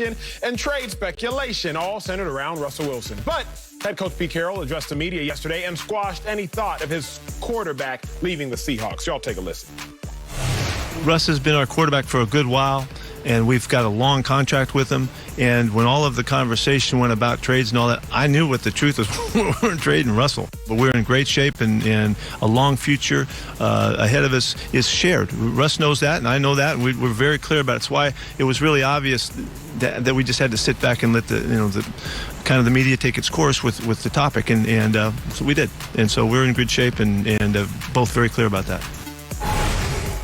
and trade speculation, all centered around Russell Wilson. But head coach Pete Carroll addressed the media yesterday and squashed any thought of his quarterback leaving the Seahawks. Y'all take a listen. Russ has been our quarterback for a good while, and we've got a long contract with him. And when all of the conversation went about trades and all that, I knew what the truth was. We weren't trading Russell, but we're in great shape, and a long future ahead of us is shared. Russ knows that, and I know that, and we're very clear about it. It's why it was really obvious that we just had to sit back and let the media take its course with the topic, and so we did. And so we're in good shape, and both very clear about that.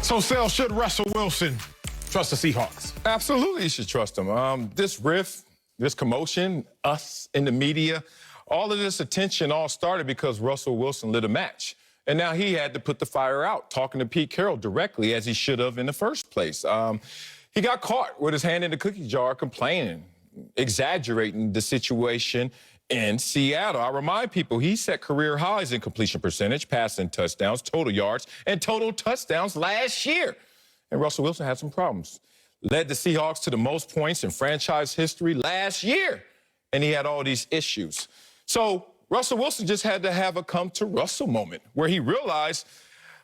So, Sal, should Russell Wilson trust the Seahawks? Absolutely, you should trust him. This riff, this commotion, us in the media, all of this attention all started because Russell Wilson lit a match. And now he had to put the fire out, talking to Pete Carroll directly, as he should have in the first place. He got caught with his hand in the cookie jar, complaining, exaggerating the situation in Seattle. I remind people, he set career highs in completion percentage, passing touchdowns, total yards, and total touchdowns last year. And Russell Wilson had some problems. Led the Seahawks to the most points in franchise history last year. And he had all these issues. So Russell Wilson just had to have a come to Russell moment where he realized,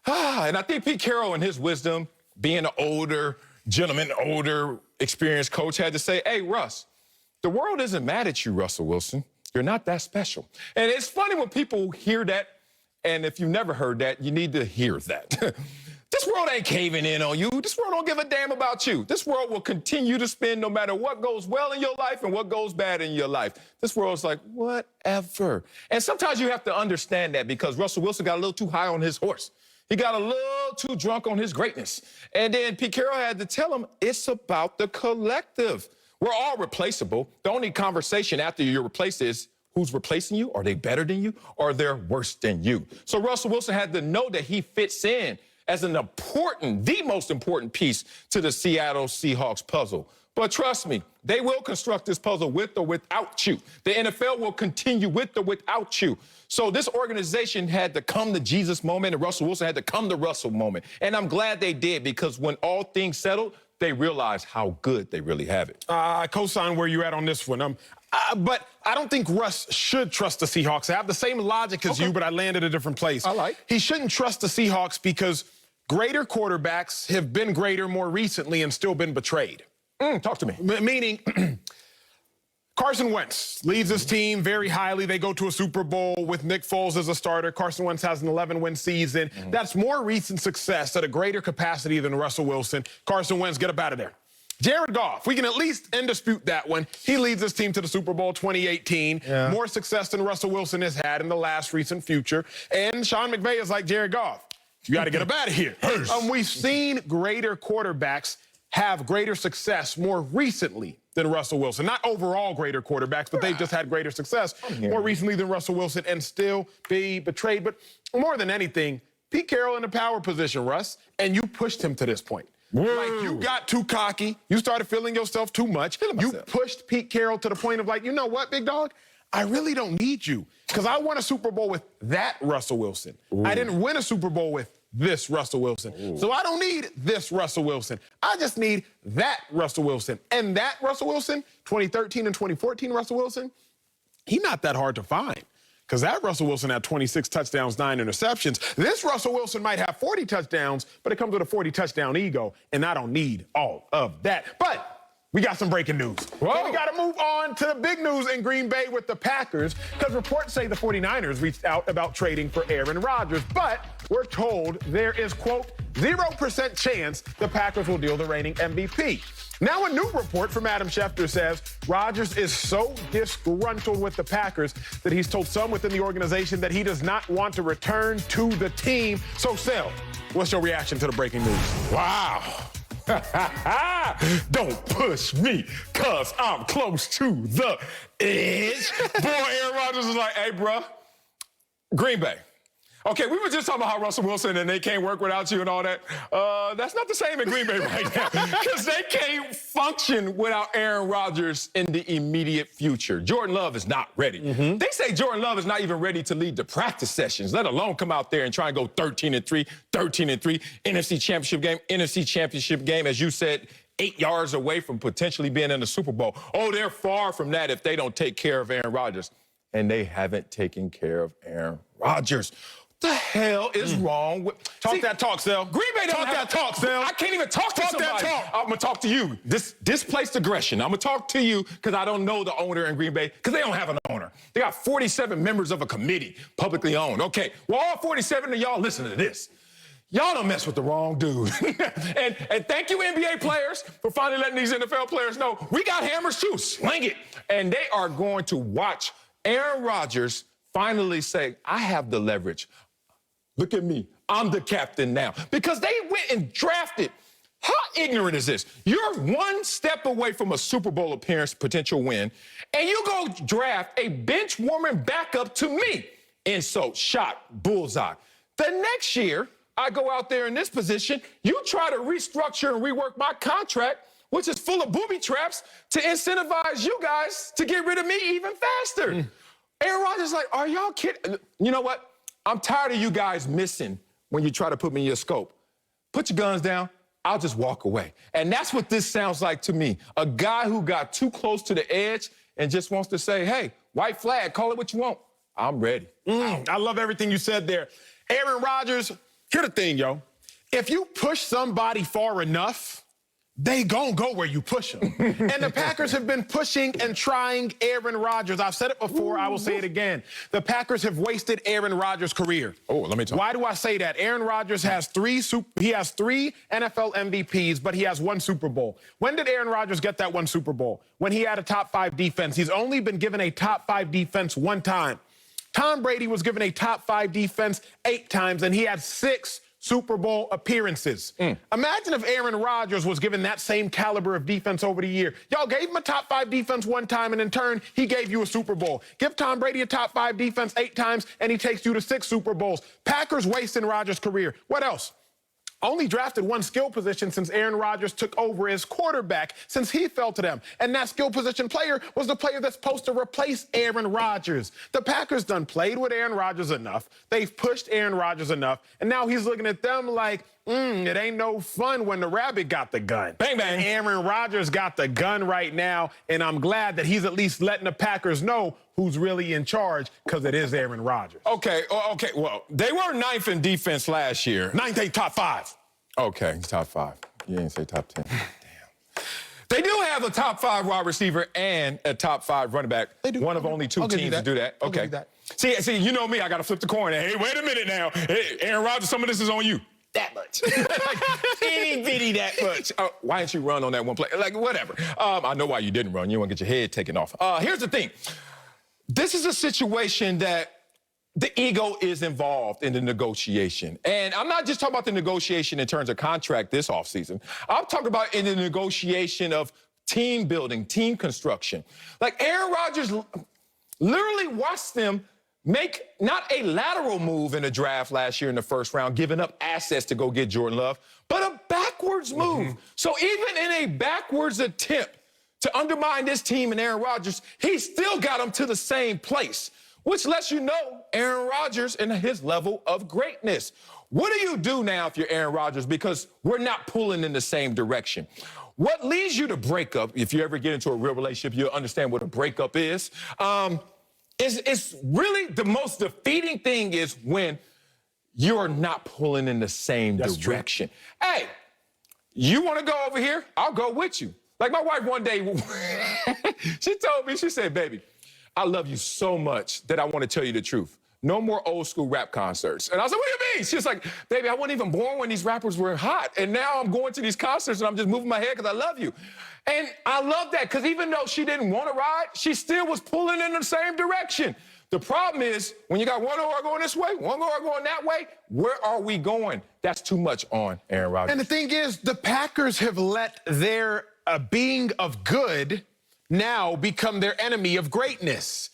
and I think Pete Carroll in his wisdom, being an older gentleman, older experienced coach, had to say, hey, Russ, the world isn't mad at you, Russell Wilson. You're not that special. And it's funny when people hear that, and if you've never heard that, you need to hear that. This world ain't caving in on you. This world don't give a damn about you. This world will continue to spin no matter what goes well in your life and what goes bad in your life. This world's like, whatever. And sometimes you have to understand that because Russell Wilson got a little too high on his horse. He got a little too drunk on his greatness. And then Pete Carroll had to tell him it's about the collective. We're all replaceable. The only conversation after you're replaced is who's replacing you? Are they better than you? Or they're worse than you? So Russell Wilson had to know that he fits in as an important, the most important piece to the Seattle Seahawks puzzle. But trust me, they will construct this puzzle with or without you. The NFL will continue with or without you. So this organization had to come to Jesus moment, and Russell Wilson had to come to Russell moment. And I'm glad they did, because when all things settled, they realized how good they really have it. I co-sign where you're at on this one. But I don't think Russ should trust the Seahawks. I have the same logic as you, but I land at a different place. He shouldn't trust the Seahawks because greater quarterbacks have been greater more recently and still been betrayed. Talk to me. Meaning, Carson Wentz leads his team very highly. They go to a Super Bowl with Nick Foles as a starter. Carson Wentz has an 11-win season. That's more recent success at a greater capacity than Russell Wilson. Carson Wentz, get up out of there. Jared Goff, we can at least dispute that one. He leads his team to the Super Bowl 2018. Yeah. More success than Russell Wilson has had in the last recent future. And Sean McVay is like Jared Goff. You got to get up out of here. We've seen greater quarterbacks have greater success more recently than Russell Wilson. Not overall greater quarterbacks, but they've just had greater success more recently than Russell Wilson and still be betrayed. But more than anything, Pete Carroll in a power position, Russ, and you pushed him to this point. Like, you got too cocky. You started feeling yourself too much. You pushed Pete Carroll to the point of like, you know what, big dog? I really don't need you because I won a Super Bowl with that Russell Wilson. I didn't win a Super Bowl with this Russell Wilson. So I don't need this Russell Wilson. I just need that Russell Wilson. And that Russell Wilson, 2013 and 2014 Russell Wilson, he's not that hard to find. Because that Russell Wilson had 26 touchdowns, 9 interceptions. This Russell Wilson might have 40 touchdowns, but it comes with a 40-touchdown ego, and I don't need all of that. But we got some breaking news. So we got to move on to the big news in Green Bay with the Packers, because reports say the 49ers reached out about trading for Aaron Rodgers, but we're told there is, quote, 0% chance the Packers will deal the reigning MVP. Now a new report from Adam Schefter says Rodgers is so disgruntled with the Packers that he's told some within the organization that he does not want to return to the team. So, Sel, what's your reaction to the breaking news? Wow. Don't push me, because I'm close to the edge. Boy, Aaron Rodgers is like, hey, bro, Green Bay. Okay, we were just talking about how Russell Wilson and they can't work without you and all that. That's not the same in Green Bay right now, because they can't function without Aaron Rodgers in the immediate future. Jordan Love is not ready. They say Jordan Love is not even ready to lead the practice sessions, let alone come out there and try and go 13-3, NFC Championship game, as you said, 8 yards away from potentially being in the Super Bowl. Oh, they're far from that if they don't take care of Aaron Rodgers. And they haven't taken care of Aaron Rodgers. What the hell is wrong with... Talk that talk, Sel. Green Bay doesn't Talk that talk, Sel. I can't even talk to somebody. That talk. I'm going to talk to you. This displaced aggression. I'm going to talk to you because I don't know the owner in Green Bay because they don't have an owner. They got 47 members of a committee, publicly owned. Okay, well, all 47 of y'all listen to this. Y'all don't mess with the wrong dude. and thank you, NBA players, for finally letting these NFL players know we got hammers too. Sling it. And they are going to watch Aaron Rodgers finally say, I have the leverage. Look at me. I'm the captain now. Because they went and drafted. How ignorant is this? You're one step away from a Super Bowl appearance, potential win, and you go draft a bench-warming backup to me. Insult, shot, bullseye. The next year, I go out there in this position, you try to restructure and rework my contract, which is full of booby traps, to incentivize you guys to get rid of me even faster. Aaron Rodgers is like, are y'all kidding? You know what? I'm tired of you guys missing when you try to put me in your scope. Put your guns down. I'll just walk away. And that's what this sounds like to me. A guy who got too close to the edge and just wants to say, hey, white flag, call it what you want. I'm ready. I love everything you said there. Aaron Rodgers, here's the thing, yo. If you push somebody far enough, they gon' go where you push them. And the Packers have been pushing and trying Aaron Rodgers. I've said it before, I will say it again. The Packers have wasted Aaron Rodgers' career. Oh, let me talk. Why do I say that? Aaron Rodgers has three NFL MVPs, but he has one Super Bowl. When did Aaron Rodgers get that one Super Bowl? When he had a top 5 defense. He's only been given a top 5 defense one time. Tom Brady was given a top 5 defense 8 times, and he had 6 Super Bowl appearances. Imagine if Aaron Rodgers was given that same caliber of defense over the year. Y'all gave him a top 5 defense one time, and in turn, he gave you a Super Bowl. Give Tom Brady a top 5 defense 8 times, and he takes you to 6 Super Bowls. Packers wasting Rodgers' career. What else? Only drafted one skill position since Aaron Rodgers took over as quarterback since he fell to them. And that skill position player was the player that's supposed to replace Aaron Rodgers. The Packers done played with Aaron Rodgers enough. They've pushed Aaron Rodgers enough. And now he's looking at them like, it ain't no fun when the rabbit got the gun. Bang, bang. Aaron Rodgers got the gun right now. And I'm glad that he's at least letting the Packers know who's really in charge, because it is Aaron Rodgers. Okay, well, they were 9th in defense last year. 9th, ain't top 5. Okay, top 5. You didn't say top 10. Damn. They do have a top 5 wide receiver and a top 5 running back. They do. One of only 2 teams to do that. I'll give Okay. you that. See, you know me, I got to flip the coin. Hey, wait a minute now. Hey, Aaron Rodgers, some of this is on you. That much. Itty bitty that much. Why didn't you run on that one play? Like, whatever. I know why you didn't run. You want to get your head taken off. Here's the thing. This is a situation that the ego is involved in the negotiation. And I'm not just talking about the negotiation in terms of contract this offseason. I'm talking about in the negotiation of team building, team construction. Like Aaron Rodgers literally watched them make not a lateral move in the draft last year in the first round, giving up assets to go get Jordan Love, but a backwards move. So even in a backwards attempt to undermine this team and Aaron Rodgers, he still got them to the same place, which lets you know Aaron Rodgers and his level of greatness. What do you do now if you're Aaron Rodgers? Because we're not pulling in the same direction. What leads you to break up, if you ever get into a real relationship, you'll understand what a breakup is. It's really the most defeating thing is when you're not pulling in the same direction. True. Hey, you want to go over here? I'll go with you. Like my wife one day, she told me, she said, baby, I love you so much that I want to tell you the truth. No more old school rap concerts. And I was like, what do you mean? She's like, baby, I wasn't even born when these rappers were hot. And now I'm going to these concerts and I'm just moving my head because I love you. And I love that because even though she didn't want to ride, she still was pulling in the same direction. The problem is when you got one oar going this way, one oar going that way, where are we going? That's too much on Aaron Rodgers. And the thing is, the Packers have let their being of good now become their enemy of greatness.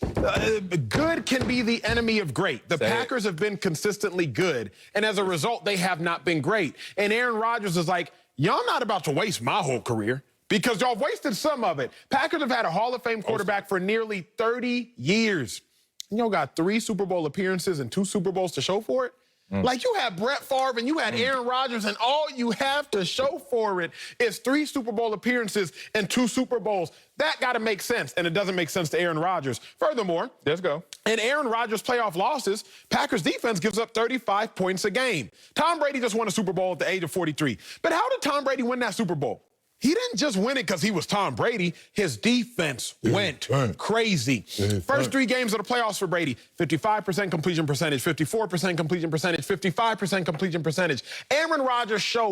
Good can be the enemy of great. The Packers have been consistently good, and as a result, they have not been great. And Aaron Rodgers is like, y'all not about to waste my whole career because y'all wasted some of it. Packers have had a Hall of Fame quarterback for nearly 30 years. And y'all got 3 Super Bowl appearances and 2 Super Bowls to show for it. Like, you had Brett Favre and you had Aaron Rodgers, and all you have to show for it is 3 Super Bowl appearances and 2 Super Bowls. That got to make sense, and it doesn't make sense to Aaron Rodgers. Furthermore, let's go. in Aaron Rodgers' playoff losses, Packers defense gives up 35 points a game. Tom Brady just won a Super Bowl at the age of 43. But how did Tom Brady win that Super Bowl? He didn't just win it because he was Tom Brady. His defense went crazy. First 3 games of the playoffs for Brady, 55% completion percentage, 54% completion percentage, 55% completion percentage. Aaron Rodgers showed